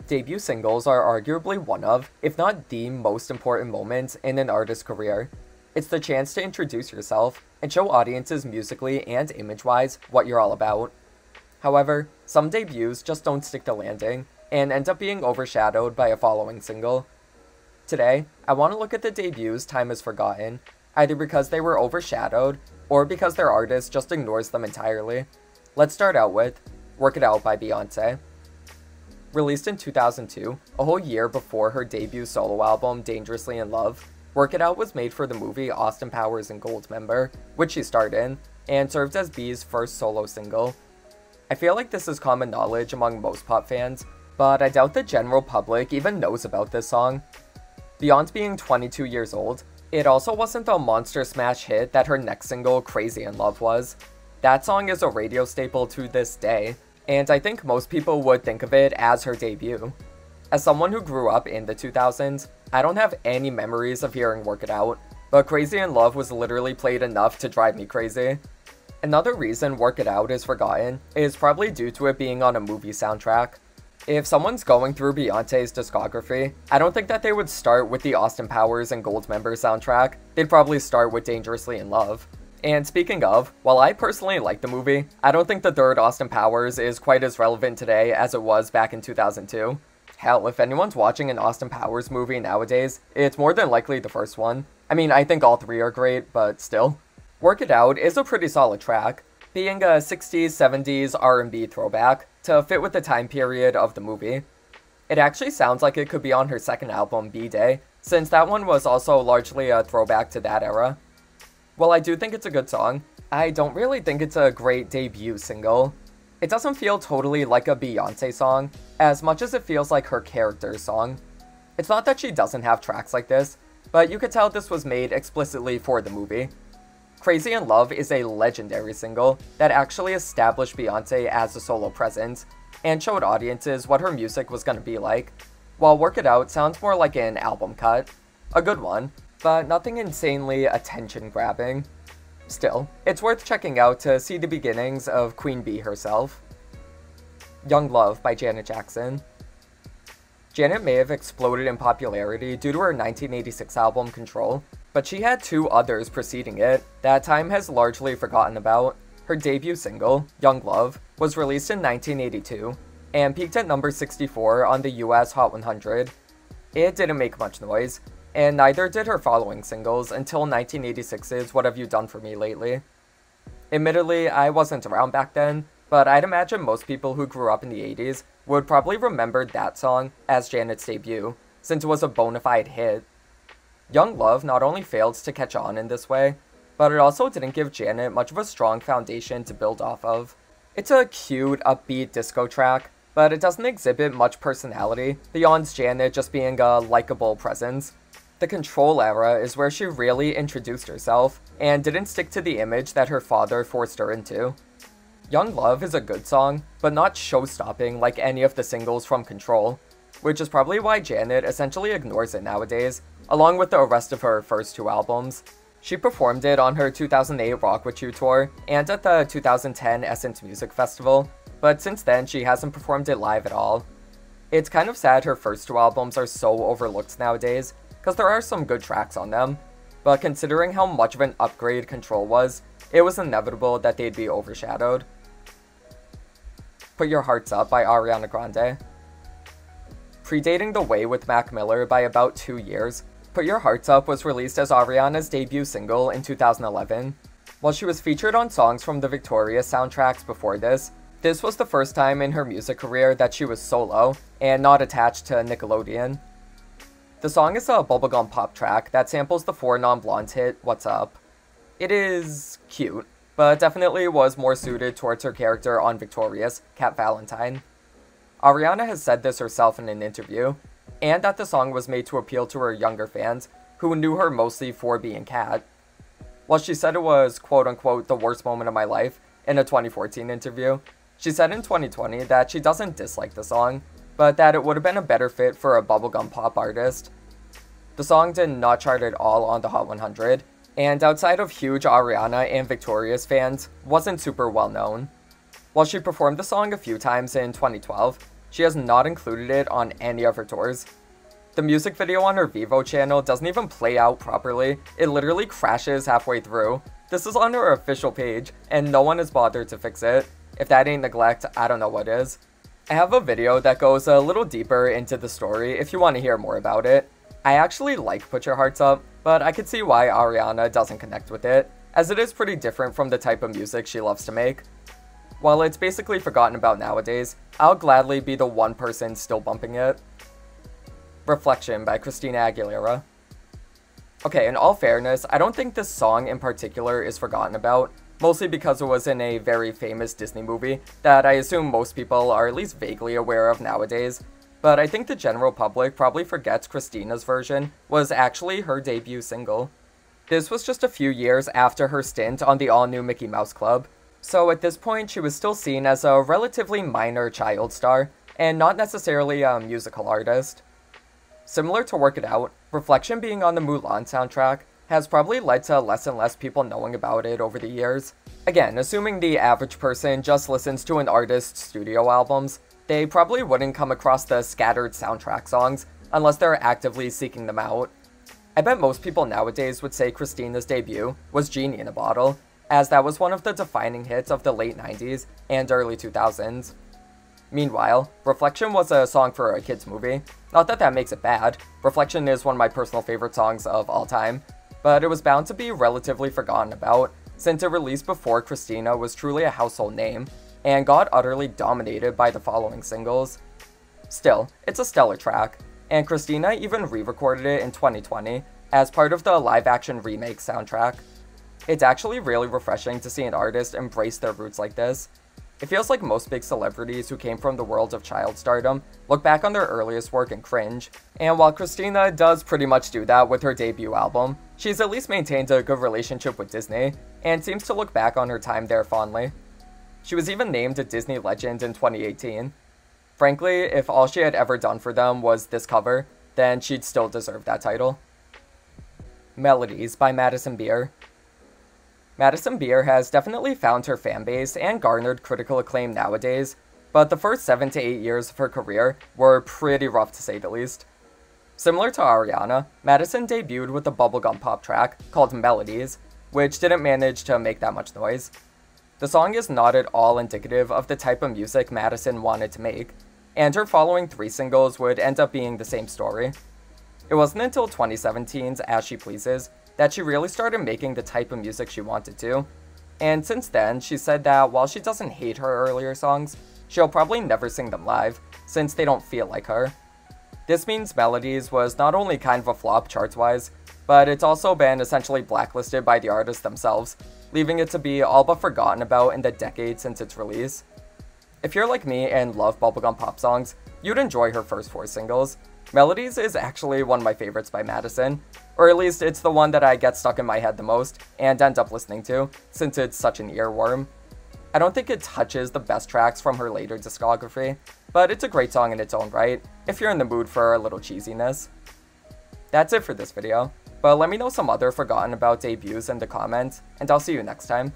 Debut singles are arguably one of, if not the most important moments in an artist's career. It's the chance to introduce yourself and show audiences musically and image-wise what you're all about. However, some debuts just don't stick to landing and end up being overshadowed by a following single. Today, I want to look at the debuts time has forgotten, either because they were overshadowed or because their artist just ignores them entirely. Let's start out with Work It Out by Beyonce. Released in 2002, a whole year before her debut solo album Dangerously in Love, Work It Out was made for the movie Austin Powers and Goldmember, which she starred in, and served as B's first solo single. I feel like this is common knowledge among most pop fans, but I doubt the general public even knows about this song. Beyond being 22 years old, it also wasn't the monster smash hit that her next single, Crazy in Love, was. That song is a radio staple to this day, and I think most people would think of it as her debut. As someone who grew up in the 2000s, I don't have any memories of hearing Work It Out, but Crazy in Love was literally played enough to drive me crazy. Another reason Work It Out is forgotten is probably due to it being on a movie soundtrack. If someone's going through Beyonce's discography, I don't think that they would start with the Austin Powers and Goldmember soundtrack, they'd probably start with Dangerously in Love. And speaking of, while I personally like the movie, I don't think the third Austin Powers is quite as relevant today as it was back in 2002. Hell, if anyone's watching an Austin Powers movie nowadays, it's more than likely the first one. I mean, I think all three are great, but still. Work It Out is a pretty solid track, being a 60s, 70s R&B throwback to fit with the time period of the movie. It actually sounds like it could be on her second album, B-Day, since that one was also largely a throwback to that era. While I do think it's a good song, I don't really think it's a great debut single. It doesn't feel totally like a Beyonce song, as much as it feels like her character's song. It's not that she doesn't have tracks like this, but you could tell this was made explicitly for the movie. Crazy in Love is a legendary single that actually established Beyonce as a solo presence, and showed audiences what her music was gonna be like, while Work It Out sounds more like an album cut. A good one, but nothing insanely attention-grabbing. Still, it's worth checking out to see the beginnings of Queen Bee herself. Young Love by Janet Jackson. Janet may have exploded in popularity due to her 1986 album Control, but she had two others preceding it that time has largely forgotten about. Her debut single, Young Love, was released in 1982, and peaked at number 64 on the US Hot 100. It didn't make much noise, and neither did her following singles until 1986's What Have You Done For Me Lately. Admittedly, I wasn't around back then, but I'd imagine most people who grew up in the 80s would probably remember that song as Janet's debut, since it was a bona fide hit. Young Love not only failed to catch on in this way, but it also didn't give Janet much of a strong foundation to build off of. It's a cute, upbeat disco track, but it doesn't exhibit much personality beyond Janet just being a likable presence. The Control era is where she really introduced herself, and didn't stick to the image that her father forced her into. Young Love is a good song, but not show-stopping like any of the singles from Control, which is probably why Janet essentially ignores it nowadays, along with the rest of her first two albums. She performed it on her 2008 Rock With You tour, and at the 2010 Essence Music Festival, but since then she hasn't performed it live at all. It's kind of sad her first two albums are so overlooked nowadays, because there are some good tracks on them, but considering how much of an upgrade Control was, it was inevitable that they'd be overshadowed. Put Your Hearts Up by Ariana Grande. Predating The Way with Mac Miller by about 2 years, Put Your Hearts Up was released as Ariana's debut single in 2011. While she was featured on songs from the Victorious soundtracks before this was the first time in her music career that she was solo, and not attached to Nickelodeon. The song is a bubblegum pop track that samples the Four Non Blondes hit, What's Up. It is cute, but definitely was more suited towards her character on Victorious, Cat Valentine. Ariana has said this herself in an interview, and that the song was made to appeal to her younger fans, who knew her mostly for being Cat. While she said it was quote-unquote the worst moment of my life in a 2014 interview, she said in 2020 that she doesn't dislike the song, but that it would have been a better fit for a bubblegum pop artist. The song did not chart at all on the Hot 100, and outside of huge Ariana and Victorious fans, wasn't super well known. While she performed the song a few times in 2012, she has not included it on any of her tours. The music video on her Vivo channel doesn't even play out properly, it literally crashes halfway through. This is on her official page, and no one has bothered to fix it. If that ain't neglect, I don't know what is. I have a video that goes a little deeper into the story if you want to hear more about it. I actually like Put Your Hearts Up, but I could see why Ariana doesn't connect with it, as it is pretty different from the type of music she loves to make. While it's basically forgotten about nowadays, I'll gladly be the one person still bumping it. Reflection by Christina Aguilera. Okay, in all fairness, I don't think this song in particular is forgotten about, mostly because it was in a very famous Disney movie that I assume most people are at least vaguely aware of nowadays, but I think the general public probably forgets Christina's version was actually her debut single. This was just a few years after her stint on the all-new Mickey Mouse Club, so at this point she was still seen as a relatively minor child star, and not necessarily a musical artist. Similar to Work It Out, Reflection being on the Mulan soundtrack has probably led to less and less people knowing about it over the years. Again, assuming the average person just listens to an artist's studio albums, they probably wouldn't come across the scattered soundtrack songs unless they're actively seeking them out. I bet most people nowadays would say Christina's debut was Genie in a Bottle, as that was one of the defining hits of the late 90s and early 2000s. Meanwhile, Reflection was a song for a kids movie. Not that that makes it bad, Reflection is one of my personal favorite songs of all time, but it was bound to be relatively forgotten about, since it released before Christina was truly a household name, and got utterly dominated by the following singles. Still, it's a stellar track, and Christina even re-recorded it in 2020 as part of the live-action remake soundtrack. It's actually really refreshing to see an artist embrace their roots like this. It feels like most big celebrities who came from the world of child stardom look back on their earliest work and cringe, and while Christina does pretty much do that with her debut album, she's at least maintained a good relationship with Disney, and seems to look back on her time there fondly. She was even named a Disney Legend in 2018. Frankly, if all she had ever done for them was this cover, then she'd still deserve that title. Melodies by Madison Beer. Madison Beer has definitely found her fanbase and garnered critical acclaim nowadays, but the first 7 to 8 years of her career were pretty rough to say the least. Similar to Ariana, Madison debuted with a bubblegum pop track called Melodies, which didn't manage to make that much noise. The song is not at all indicative of the type of music Madison wanted to make, and her following 3 singles would end up being the same story. It wasn't until 2017's As She Pleases that she really started making the type of music she wanted to, and since then, she said that while she doesn't hate her earlier songs, she'll probably never sing them live, since they don't feel like her. This means Melodies was not only kind of a flop charts-wise, but it's also been essentially blacklisted by the artists themselves, leaving it to be all but forgotten about in the decade since its release. If you're like me and love bubblegum pop songs, you'd enjoy her first 4 singles. Melodies is actually one of my favorites by Madison, or at least it's the one that I get stuck in my head the most and end up listening to, since it's such an earworm. I don't think it touches the best tracks from her later discography, but it's a great song in its own right, if you're in the mood for a little cheesiness. That's it for this video, but let me know some other forgotten about debuts in the comments, and I'll see you next time.